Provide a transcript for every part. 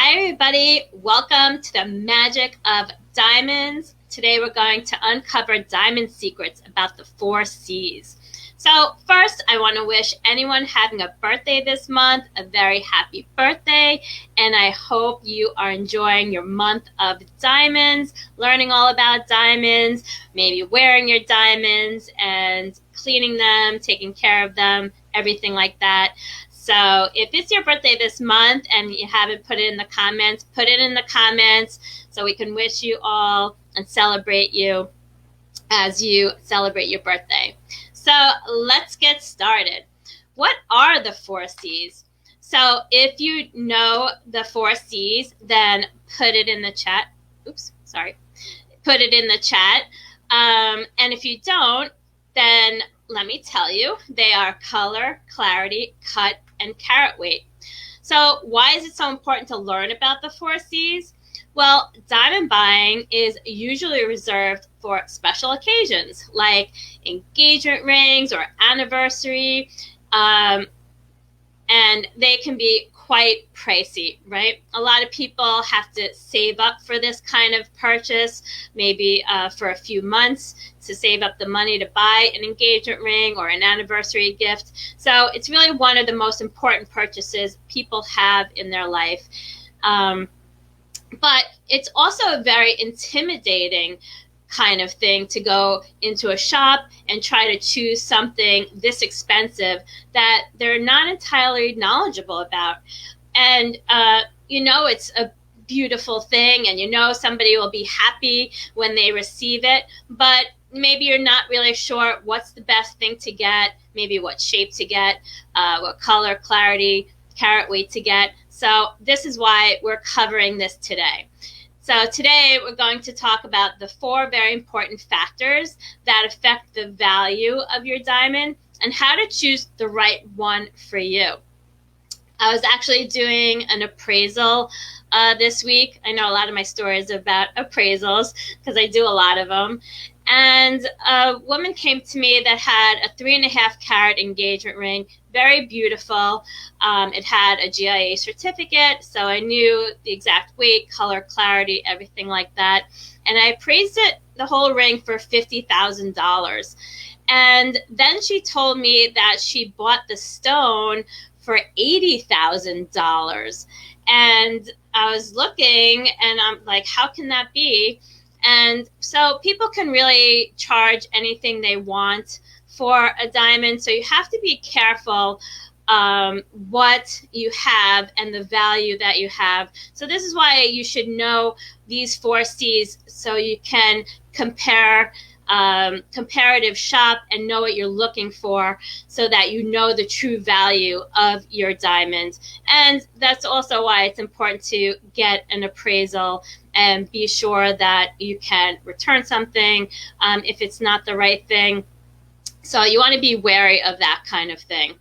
Hi everybody, welcome to the magic of diamonds. Today we're going to uncover diamond secrets about the 4C's. So first, I want to wish anyone having a birthday this month a very happy birthday, and I hope you are enjoying your month of diamonds, learning all about diamonds, maybe wearing your diamonds and cleaning them, taking care of them, everything like that. So if it's your birthday this month and you haven't put it in the comments, put it in the comments so we can wish you all and celebrate you as you celebrate your birthday. So let's get started. What are the 4C's? So if you know the 4C's, then put it in the chat. Oops, sorry. Put it in the chat. And if you don't, then let me tell you, they are color, clarity, cut, and carat weight. So why is it so important to learn about the 4C's? Well, diamond buying is usually reserved for special occasions like engagement rings or anniversary, and they can be quite pricey, right? A lot of people have to save up for this kind of purchase, maybe for a few months to save up the money to buy an engagement ring or an anniversary gift. So it's really one of the most important purchases people have in their life. But it's also a very intimidating kind of thing to go into a shop and try to choose something this expensive that they're not entirely knowledgeable about. And it's a beautiful thing, and somebody will be happy when they receive it, but maybe you're not really sure what's the best thing to get, maybe what shape to get, what color, clarity, carat weight to get. So this is why we're covering this today. So today we're going to talk about the 4 very important factors that affect the value of your diamond and how to choose the right one for you. I was actually doing an appraisal this week. I know a lot of my stories are about appraisals because I do a lot of them. And a woman came to me that had a 3.5 carat engagement ring, very beautiful. It had a GIA certificate, so I knew the exact weight, color, clarity, everything like that. And I appraised it, the whole ring, for $50,000. And then she told me that she bought the stone for $80,000. And I was looking and I'm like, how can that be? And so people can really charge anything they want for a diamond. So you have to be careful what you have and the value that you have. So this is why you should know these 4C's so you can compare, comparative shop and know what you're looking for so that you know the true value of your diamond. And that's also why it's important to get an appraisal and be sure that you can return something if it's not the right thing. So you want to be wary of that kind of thing.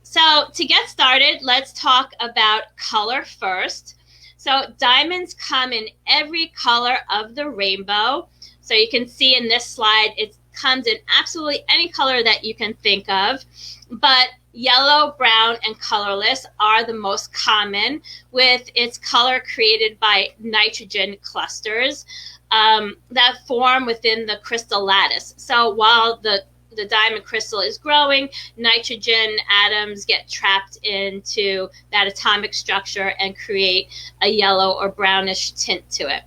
So to get started, let's talk about color first. So diamonds come in every color of the rainbow. So you can see in this slide, it comes in absolutely any color that you can think of, but yellow, brown, and colorless are the most common, with its color created by nitrogen clusters that form within the crystal lattice. So while the diamond crystal is growing, nitrogen atoms get trapped into that atomic structure and create a yellow or brownish tint to it.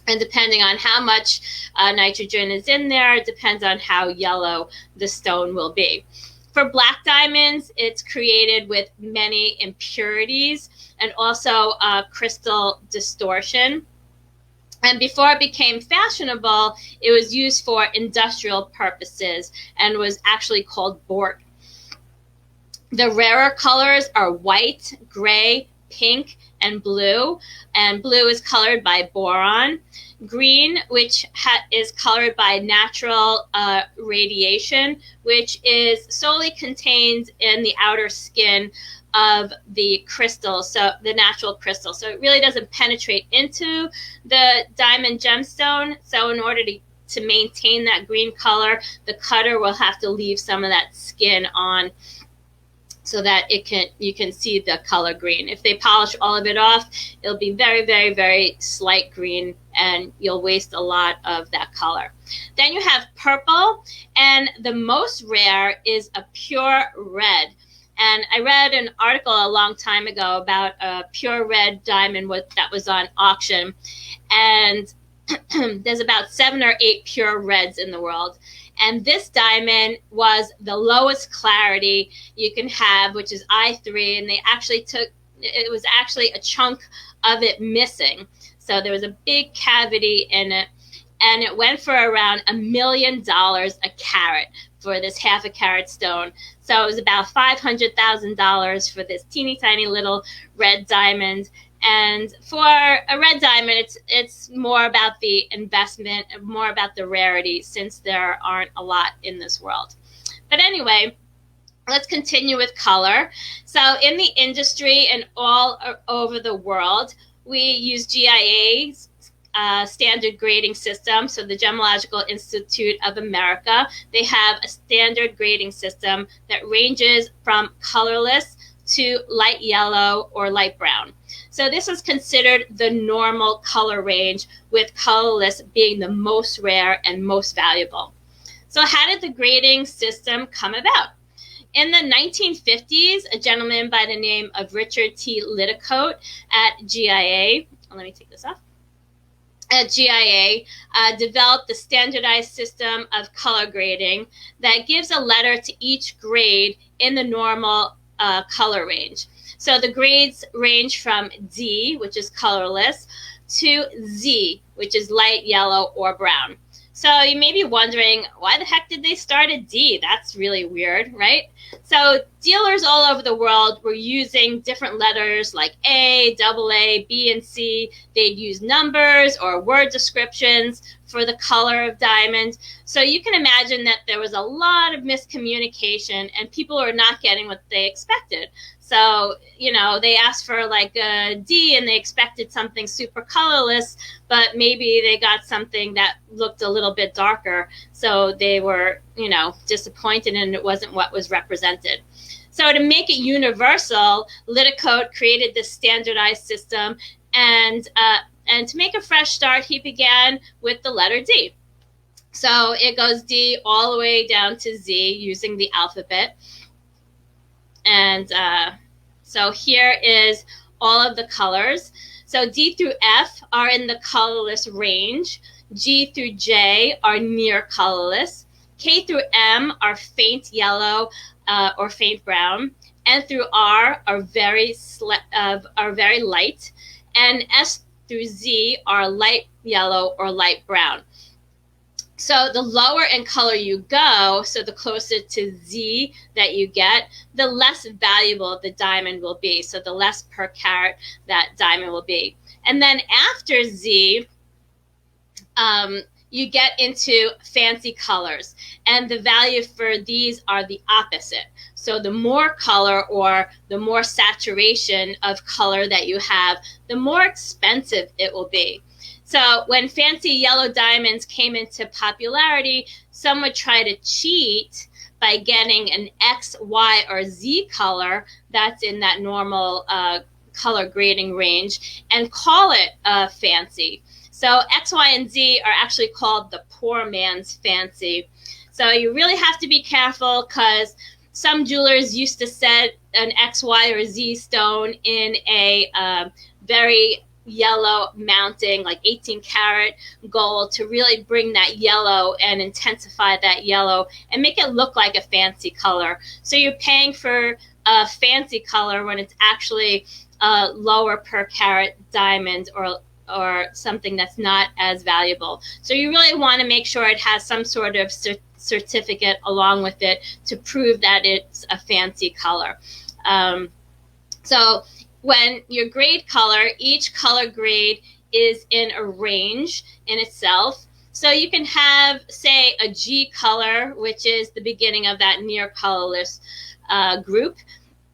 And depending on how much nitrogen is in there, it depends on how yellow the stone will be. For black diamonds, it's created with many impurities and also crystal distortion. And before it became fashionable, it was used for industrial purposes and was actually called bort. The rarer colors are white, gray, pink, and blue is colored by boron. Green, which is colored by natural radiation, which is solely contained in the outer skin of the crystal, so the natural crystal. So it really doesn't penetrate into the diamond gemstone. So in order to maintain that green color, the cutter will have to leave some of that skin on. so that you can see the color green. If they polish all of it off, it'll be very, very, very slight green, and you'll waste a lot of that color. Then you have purple, and the most rare is a pure red. And I read an article a long time ago about a pure red diamond that was on auction, and there's about 7 or 8 pure reds in the world. And this diamond was the lowest clarity you can have, which is I3, and it was actually a chunk of it missing. So there was a big cavity in it, and it went for around $1 million a carat for this half a carat stone. So it was about $500,000 for this teeny tiny little red diamond. And for a red diamond, it's more about the investment, more about the rarity, since there aren't a lot in this world. But anyway, let's continue with color. So in the industry and all over the world, we use GIA's standard grading system. So the Gemological Institute of America, they have a standard grading system that ranges from colorless to light yellow or light brown. So this is considered the normal color range, with colorless being the most rare and most valuable. So how did the grading system come about? In the 1950s, a gentleman by the name of Richard T. Littlecote at GIA, let me take this off, at GIA, developed the standardized system of color grading that gives a letter to each grade in the normal color range. So the grades range from D, which is colorless, to Z, which is light yellow or brown. So you may be wondering, why the heck did they start at D? That's really weird, right? So dealers all over the world were using different letters like A, AA, B, and C. They'd use numbers or word descriptions for the color of diamond. So you can imagine that there was a lot of miscommunication, and people were not getting what they expected. So, you know, they asked for like a D and they expected something super colorless, but maybe they got something that looked a little bit darker. So they were, you know, disappointed, and it wasn't what was represented. So to make it universal, Littlecote created this standardized system, and to make a fresh start, he began with the letter D. So it goes D all the way down to Z using the alphabet. And so here is all of the colors. So D through F are in the colorless range. G through J are near colorless. K through M are faint yellow or faint brown. N through R are very light. And S through Z are light yellow or light brown. So the lower in color you go, so the closer to Z that you get, the less valuable the diamond will be. So the less per carat that diamond will be. And then after Z, you get into fancy colors. And the value for these are the opposite. So the more color or the more saturation of color that you have, the more expensive it will be. So when fancy yellow diamonds came into popularity, some would try to cheat by getting an X, Y, or Z color that's in that normal color grading range and call it fancy. So X, Y, and Z are actually called the poor man's fancy. So you really have to be careful, because some jewelers used to set an X, Y, or Z stone in a very yellow mounting, like 18 karat gold, to really bring that yellow and intensify that yellow and make it look like a fancy color. So you're paying for a fancy color when it's actually a lower per carat diamond or something that's not as valuable. So you really want to make sure it has some sort of certificate along with it to prove that it's a fancy color. So when you grade color, each color grade is in a range in itself. So you can have, say, a G color, which is the beginning of that near colorless group.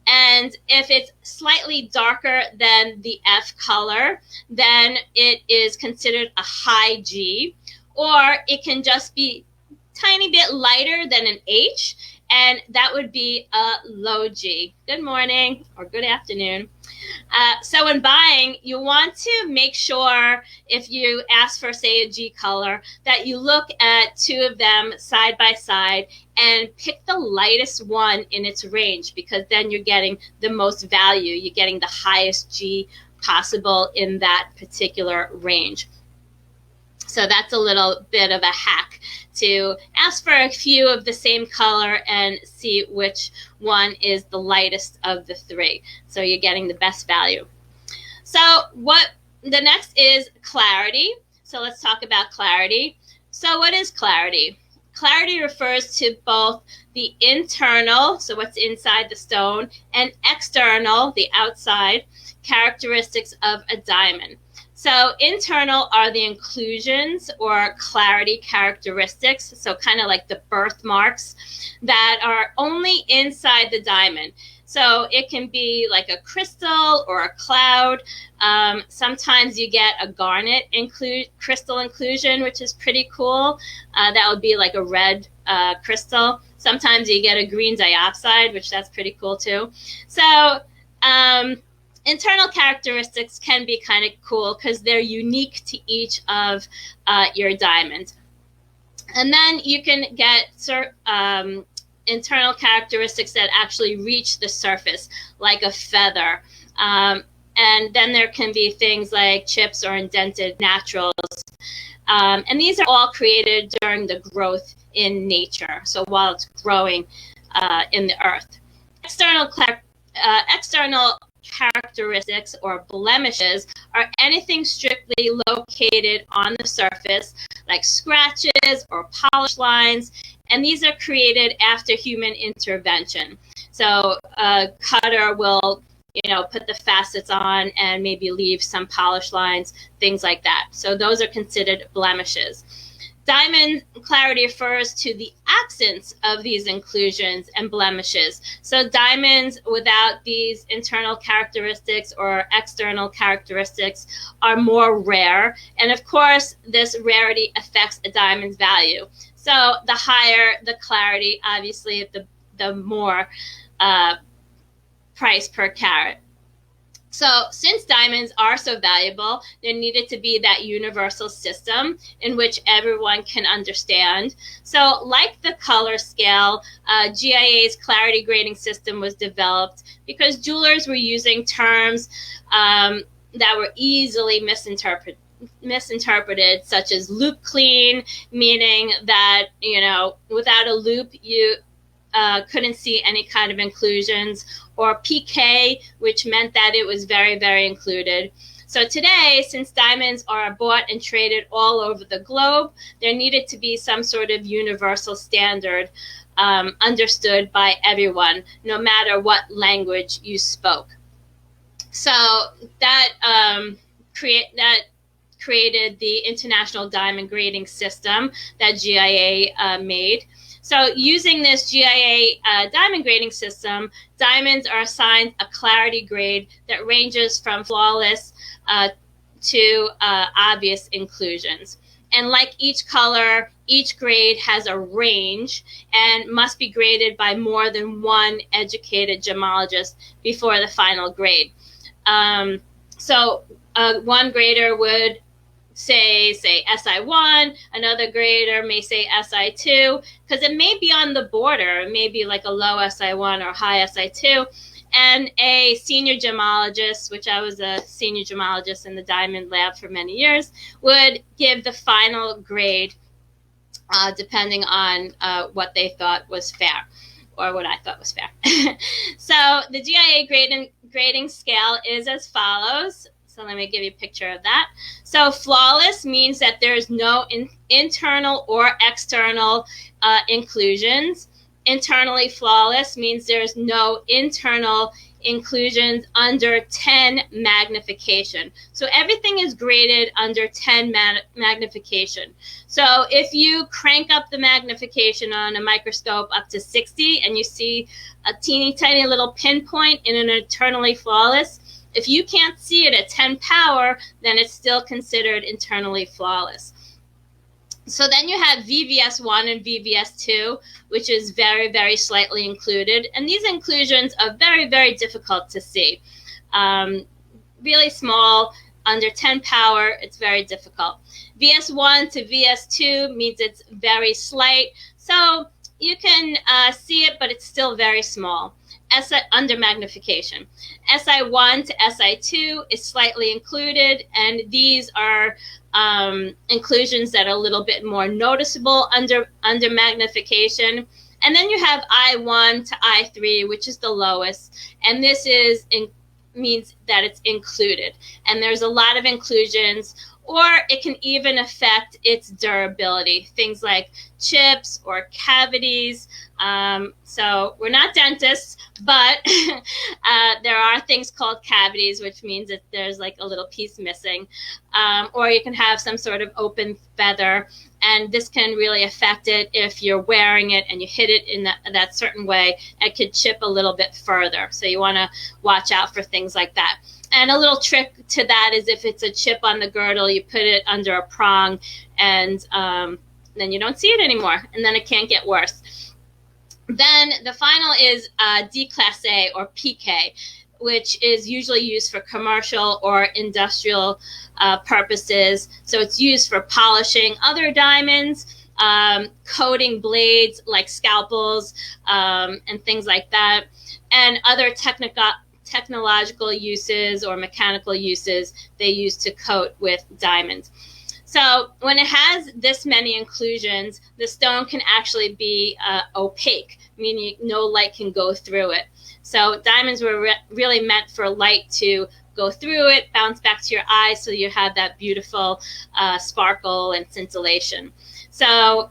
And if it's slightly darker than the F color, then it is considered a high G. Or it can just be a tiny bit lighter than an H, and that would be a low G. Good morning or good afternoon. So when buying, you want to make sure, if you ask for, say, a G color, that you look at two of them side by side and pick the lightest one in its range, because then you're getting the most value. You're getting the highest G possible in that particular range. So that's a little bit of a hack, to ask for a few of the same color and see which one is the lightest of the three. So you're getting the best value. So what the next is clarity. So let's talk about clarity. So what is clarity? Clarity refers to both the internal, so what's inside the stone, and external, the outside, characteristics of a diamond. So internal are the inclusions or clarity characteristics, so kind of like the birthmarks that are only inside the diamond. So it can be like a crystal or a cloud. Sometimes you get a garnet crystal inclusion, which is pretty cool. That would be like a red crystal. Sometimes you get a green diopside, which that's pretty cool too. So internal characteristics can be kind of cool because they're unique to each of your diamonds. And then you can get internal characteristics that actually reach the surface, like a feather. And then there can be things like chips or indented naturals. And these are all created during the growth in nature, so while it's growing in the earth. External characteristics or blemishes are anything strictly located on the surface, like scratches or polish lines, and these are created after human intervention. So a cutter will, put the facets on and maybe leave some polish lines, things like that. So those are considered blemishes. Diamond clarity refers to the absence of these inclusions and blemishes. So diamonds without these internal characteristics or external characteristics are more rare. And of course, this rarity affects a diamond's value. So the higher the clarity, obviously, the more price per carat. So since diamonds are so valuable, there needed to be that universal system in which everyone can understand. So like the color scale, GIA's clarity grading system was developed because jewelers were using terms that were easily misinterpreted, such as loop clean, meaning that, without a loop, you couldn't see any kind of inclusions, or PK, which meant that it was very, very included. So today, since diamonds are bought and traded all over the globe, there needed to be some sort of universal standard understood by everyone, no matter what language you spoke. So that created the International Diamond Grading System that GIA made. So using this GIA diamond grading system, diamonds are assigned a clarity grade that ranges from flawless to obvious inclusions. And like each color, each grade has a range and must be graded by more than one educated gemologist before the final grade. So one grader would say SI1, another grader may say SI2, because it may be on the border. It may be like a low SI1 or high SI2. And a senior gemologist, which I was a senior gemologist in the diamond lab for many years, would give the final grade depending on what they thought was fair, or what I thought was fair. So the GIA grading scale is as follows. So let me give you a picture of that. So flawless means that there's no internal or external inclusions. Internally flawless means there's no internal inclusions under 10 magnification. So everything is graded under 10 magnification. So if you crank up the magnification on a microscope up to 60 and you see a teeny tiny little pinpoint in an internally flawless, if you can't see it at 10 power, then it's still considered internally flawless. So then you have VVS1 and VVS2, which is very, very slightly included. And these inclusions are very, very difficult to see. Really small, under 10 power, it's very difficult. VS1 to VS2 means it's very slight. So you can see it, but it's still very small. Under magnification. SI1 to SI2 is slightly included, and these are inclusions that are a little bit more noticeable under magnification. And then you have I1 to I3, which is the lowest, and this means that it's included. And there's a lot of inclusions, or it can even affect its durability, things like chips or cavities. So we're not dentists, but there are things called cavities, which means that there's like a little piece missing. Or you can have some sort of open feather, and this can really affect it if you're wearing it and you hit it in that certain way. It could chip a little bit further. So you want to watch out for things like that. And a little trick to that is if it's a chip on the girdle, you put it under a prong, and then you don't see it anymore, and then it can't get worse. Then the final is D Class A or PK, which is usually used for commercial or industrial purposes. So it's used for polishing other diamonds, coating blades like scalpels, and things like that, and other technological uses or mechanical uses they use to coat with diamonds. So when it has this many inclusions, the stone can actually be opaque, meaning no light can go through it. So diamonds were really meant for light to go through it, bounce back to your eye, so you have that beautiful sparkle and scintillation. So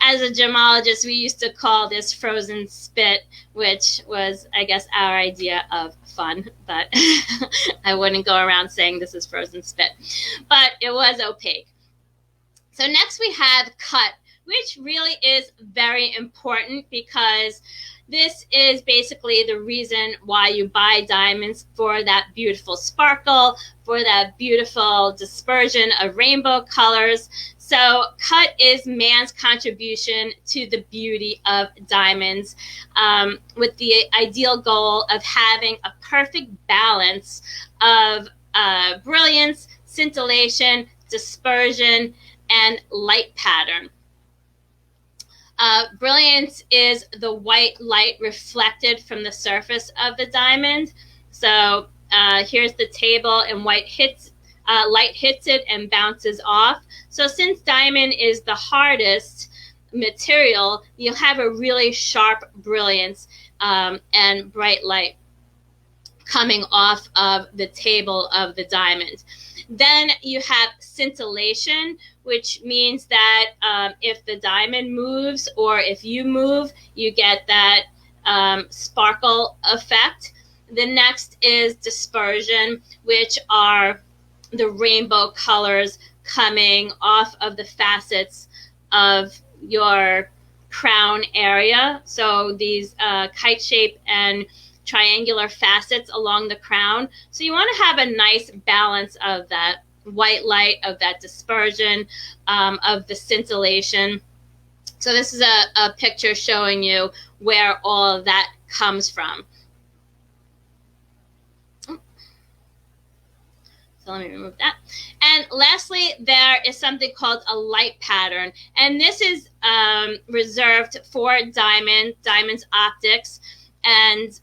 as a gemologist, we used to call this frozen spit, which was, I guess, our idea of fun, but I wouldn't go around saying this is frozen spit. But it was opaque. So next we have cut, which really is very important because this is basically the reason why you buy diamonds, for that beautiful sparkle, for that beautiful dispersion of rainbow colors. So cut is man's contribution to the beauty of diamonds, with the ideal goal of having a perfect balance of brilliance, scintillation, dispersion, and light pattern. Brilliance is the white light reflected from the surface of the diamond. So here's the table, and light hits it and bounces off. So since diamond is the hardest material, you'll have a really sharp brilliance and bright light coming off of the table of the diamond. Then you have scintillation, which means that if the diamond moves or if you move, you get that sparkle effect. The next is dispersion, which are the rainbow colors coming off of the facets of your crown area. So these kite shape and triangular facets along the crown. So you want to have a nice balance of that white light, of that dispersion, of the scintillation. So this is a picture showing you where all of that comes from. So let me remove that. And lastly, there is something called a light pattern. And this is reserved for diamond's optics. And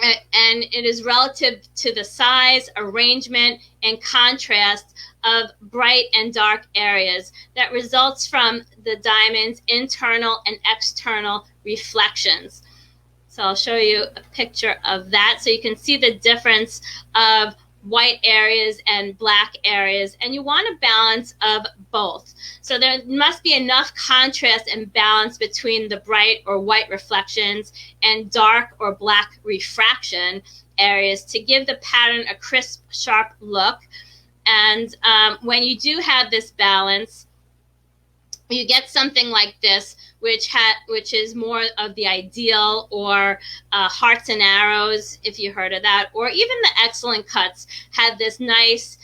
it is relative to the size, arrangement, and contrast of bright and dark areas that results from the diamond's internal and external reflections. So I'll show you a picture of that so you can see the difference of white areas and black areas, and you want a balance of both. So there must be enough contrast and balance between the bright or white reflections and dark or black refraction areas to give the pattern a crisp, sharp look. And when you do have this balance, you get something like this, which is more of the ideal, or hearts and arrows, if you heard of that, or even the excellent cuts have this nice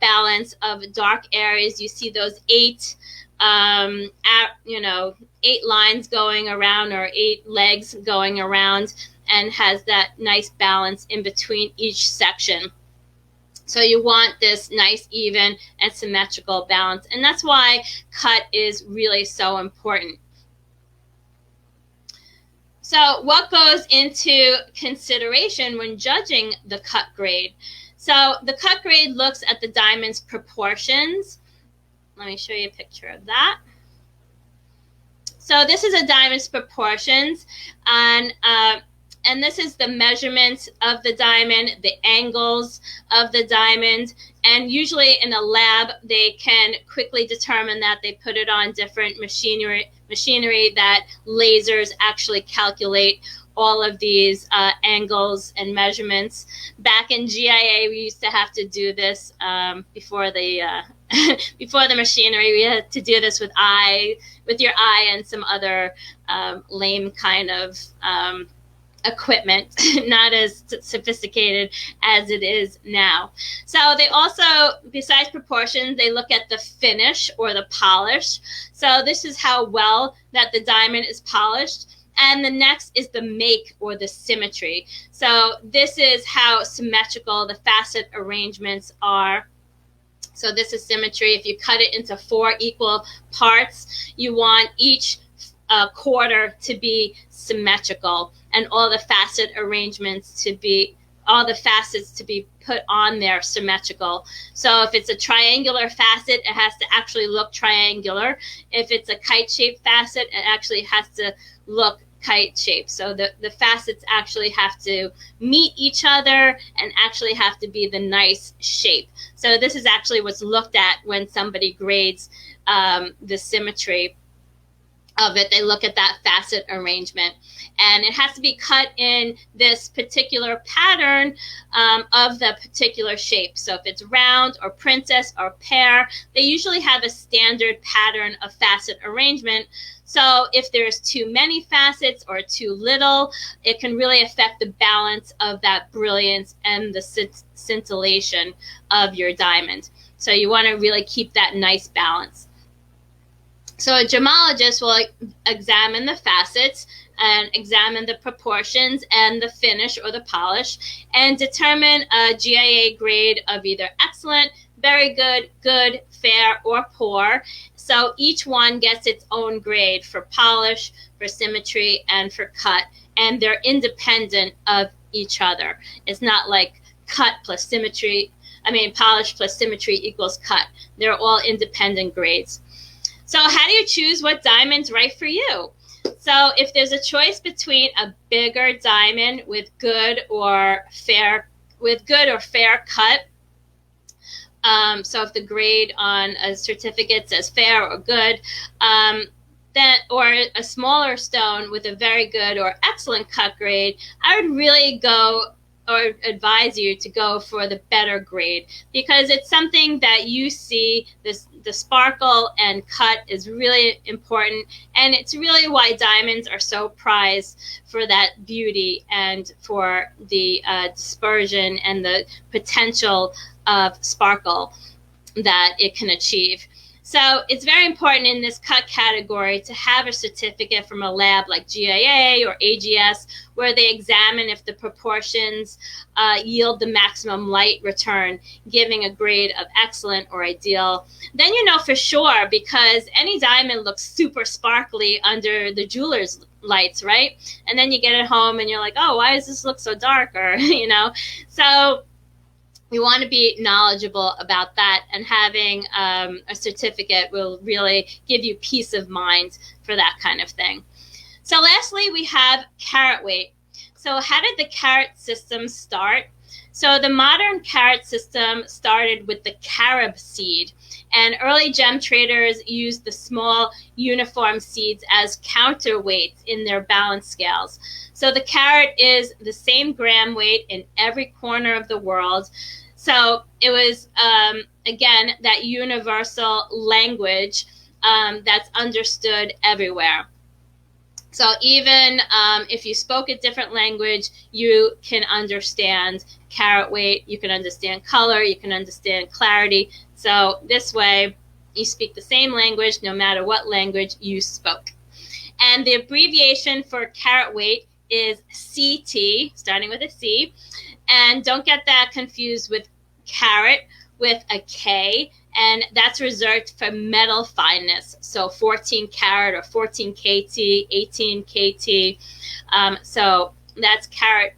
balance of dark areas. You see those 8 8 lines going around, or 8 legs going around, and has that nice balance in between each section. So you want this nice, even, and symmetrical balance. And that's why cut is really so important. So what goes into consideration when judging the cut grade? So the cut grade looks at the diamond's proportions. Let me show you a picture of that. So this is a diamond's proportions, and this is the measurements of the diamond, the angles of the diamond, and usually in a lab they can quickly determine that. They put it on different machinery that lasers actually calculate all of these angles and measurements. Back in GIA, we used to have to do this before the before the machinery. We had to do this with your eye and some other lame kind of equipment, not as sophisticated as it is now. So they also, besides proportions, they look at the finish or the polish. So this is how well that the diamond is polished. And the next is the make or the symmetry. So this is how symmetrical the facet arrangements are. So this is symmetry. If you cut it into 4 equal parts, you want each quarter to be symmetrical, and all the facet arrangements to be, all the facets to be put on there symmetrical. So if it's a triangular facet, it has to actually look triangular. If it's a kite-shaped facet, it actually has to look kite-shaped. So the facets actually have to meet each other and actually have to be the nice shape. So this is actually what's looked at when somebody grades the symmetry of it. They look at that facet arrangement, and it has to be cut in this particular pattern of the particular shape. So if it's round or princess or pear, they usually have a standard pattern of facet arrangement. So if there's too many facets or too little, it can really affect the balance of that brilliance and the scintillation of your diamond. So you want to really keep that nice balance. So a gemologist will examine the facets and examine the proportions and the finish or the polish, and determine a GIA grade of either excellent, very good, good, fair, or poor. So each one gets its own grade for polish, for symmetry, and for cut, and they're independent of each other. It's not like cut plus symmetry, polish plus symmetry equals cut. They're all independent grades. So how do you choose what diamond's right for you? So if there's a choice between a bigger diamond with good or fair cut, so if the grade on a certificate says fair or good, or a smaller stone with a very good or excellent cut grade, I would really go or advise you to go for the better grade, because it's something that you see, the sparkle and cut is really important, and it's really why diamonds are so prized, for that beauty and for the dispersion and the potential of sparkle that it can achieve. So it's very important in this cut category to have a certificate from a lab like GIA or AGS, where they examine if the proportions yield the maximum light return, giving a grade of excellent or ideal. Then you know for sure, because any diamond looks super sparkly under the jeweler's lights, right? And then you get it home and you're like, oh, why does this look so dark? Or, so we want to be knowledgeable about that, and having a certificate will really give you peace of mind for that kind of thing. So lastly, we have carat weight. So how did the carat system start? So the modern carat system started with the carob seed, and early gem traders used the small uniform seeds as counterweights in their balance scales. So the carat is the same gram weight in every corner of the world. So it was, again, that universal language that's understood everywhere. So even if you spoke a different language, you can understand carat weight, you can understand color, you can understand clarity. So this way, you speak the same language no matter what language you spoke. And the abbreviation for carat weight is CT, starting with a C. And don't get that confused with carat with a K, and that's reserved for metal fineness. So 14 carat or 14 KT, 18 KT. So that's carat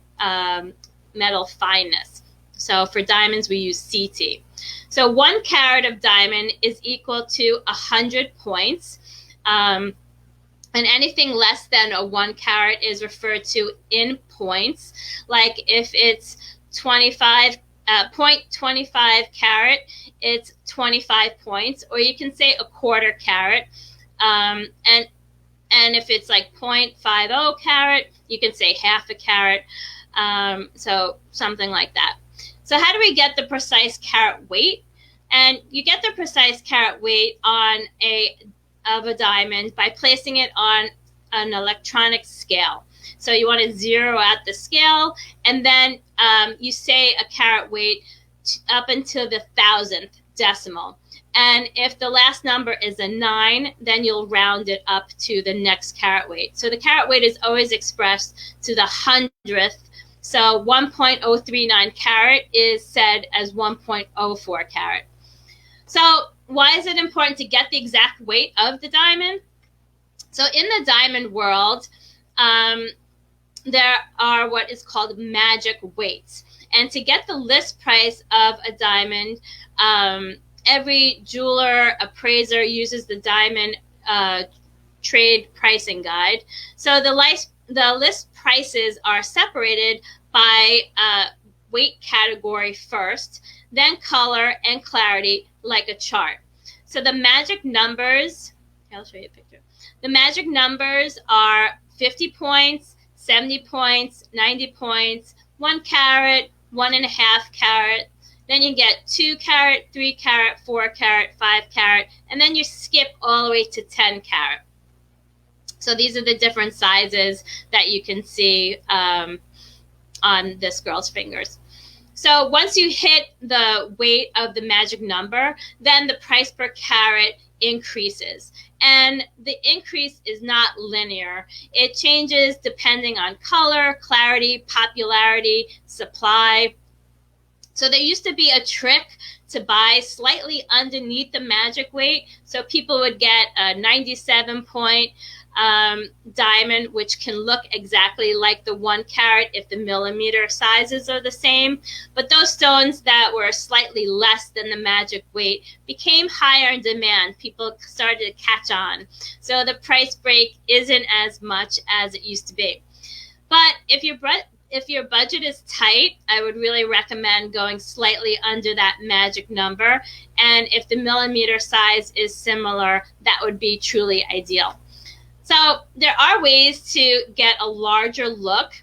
metal fineness. So for diamonds, we use CT. So 1 carat of diamond is equal to 100 points. And anything less than a 1 carat is referred to in points. Like if it's 0.25 carat, it's 25 points, or you can say a 1/4 carat. And if it's like 0.50 carat, you can say 1/2 carat. So something like that. So how do we get the precise carat weight? And you get the precise carat weight of a diamond by placing it on an electronic scale. So you want to zero out the scale, and then you say a carat weight up until the 1,000th decimal. And if the last number is a 9, then you'll round it up to the next carat weight. So the carat weight is always expressed to the 100th. So 1.039 carat is said as 1.04 carat. So why is it important to get the exact weight of the diamond? So in the diamond world, there are what is called magic weights. And to get the list price of a diamond, every jeweler, appraiser uses the diamond trade pricing guide. So the list prices are separated by weight category first, then color and clarity, like a chart. So the magic numbers, I'll show you a picture. The magic numbers are 50 points, 70 points, 90 points, 1 carat, 1.5 carat. Then you get 2 carat, 3 carat, 4 carat, 5 carat, and then you skip all the way to 10 carat. So these are the different sizes that you can see on this girl's fingers. So once you hit the weight of the magic number, then the price per carat increases. And the increase is not linear. It changes depending on color, clarity, popularity, supply. So there used to be a trick to buy slightly underneath the magic weight. So people would get a 97 point diamond, which can look exactly like the 1 carat if the millimeter sizes are the same. But those stones that were slightly less than the magic weight became higher in demand. People started to catch on. So the price break isn't as much as it used to be. But if your budget is tight, I would really recommend going slightly under that magic number. And if the millimeter size is similar, that would be truly ideal. So there are ways to get a larger look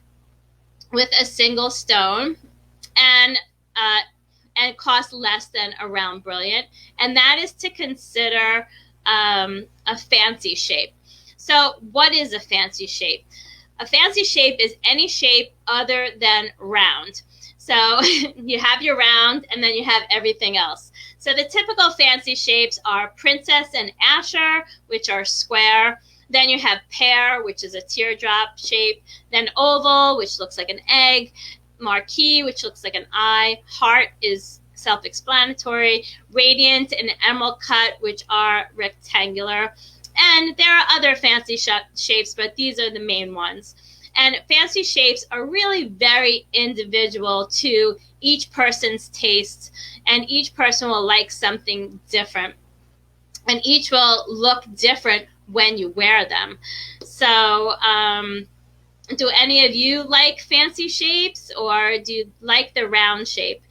with a single stone and cost less than a round brilliant. And that is to consider a fancy shape. So what is a fancy shape? A fancy shape is any shape other than round. So you have your round and then you have everything else. So the typical fancy shapes are princess and asher, which are square. Then you have pear, which is a teardrop shape. Then oval, which looks like an egg. Marquee, which looks like an eye. Heart is self-explanatory. Radiant and emerald cut, which are rectangular. And there are other fancy shapes, but these are the main ones. And fancy shapes are really very individual to each person's taste, and each person will like something different. And each will look different when you wear them. So do any of you like fancy shapes, or do you like the round shape?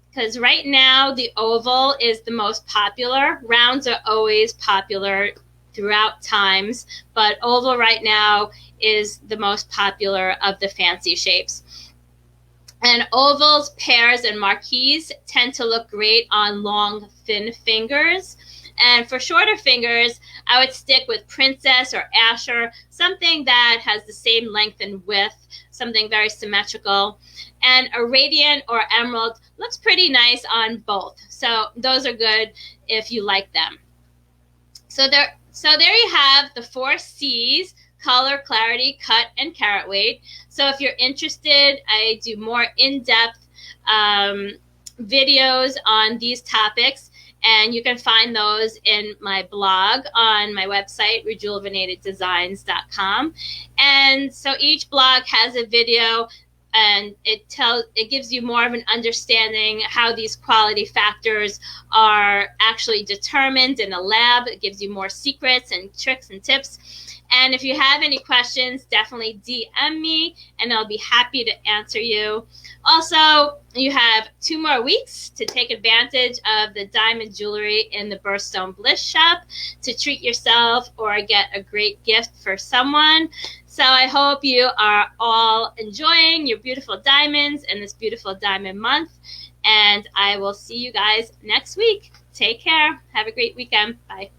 Because right now the oval is the most popular. Rounds are always popular throughout times, but oval right now is the most popular of the fancy shapes. And ovals, pears, and marquees tend to look great on long, thin fingers. And for shorter fingers, I would stick with Princess or Asher, something that has the same length and width, something very symmetrical. And a Radiant or Emerald looks pretty nice on both. So those are good if you like them. So there you have the 4C's: color, clarity, cut, and carat weight. So if you're interested, I do more in-depth videos on these topics, and you can find those in my blog on my website, rejuvenateddesigns.com. And so each blog has a video, and it gives you more of an understanding how these quality factors are actually determined in a lab. It gives you more secrets and tricks and tips. And if you have any questions, definitely DM me, and I'll be happy to answer you. Also, you have 2 more weeks to take advantage of the diamond jewelry in the Birthstone Bliss shop to treat yourself or get a great gift for someone. So I hope you are all enjoying your beautiful diamonds in this beautiful diamond month. And I will see you guys next week. Take care. Have a great weekend. Bye.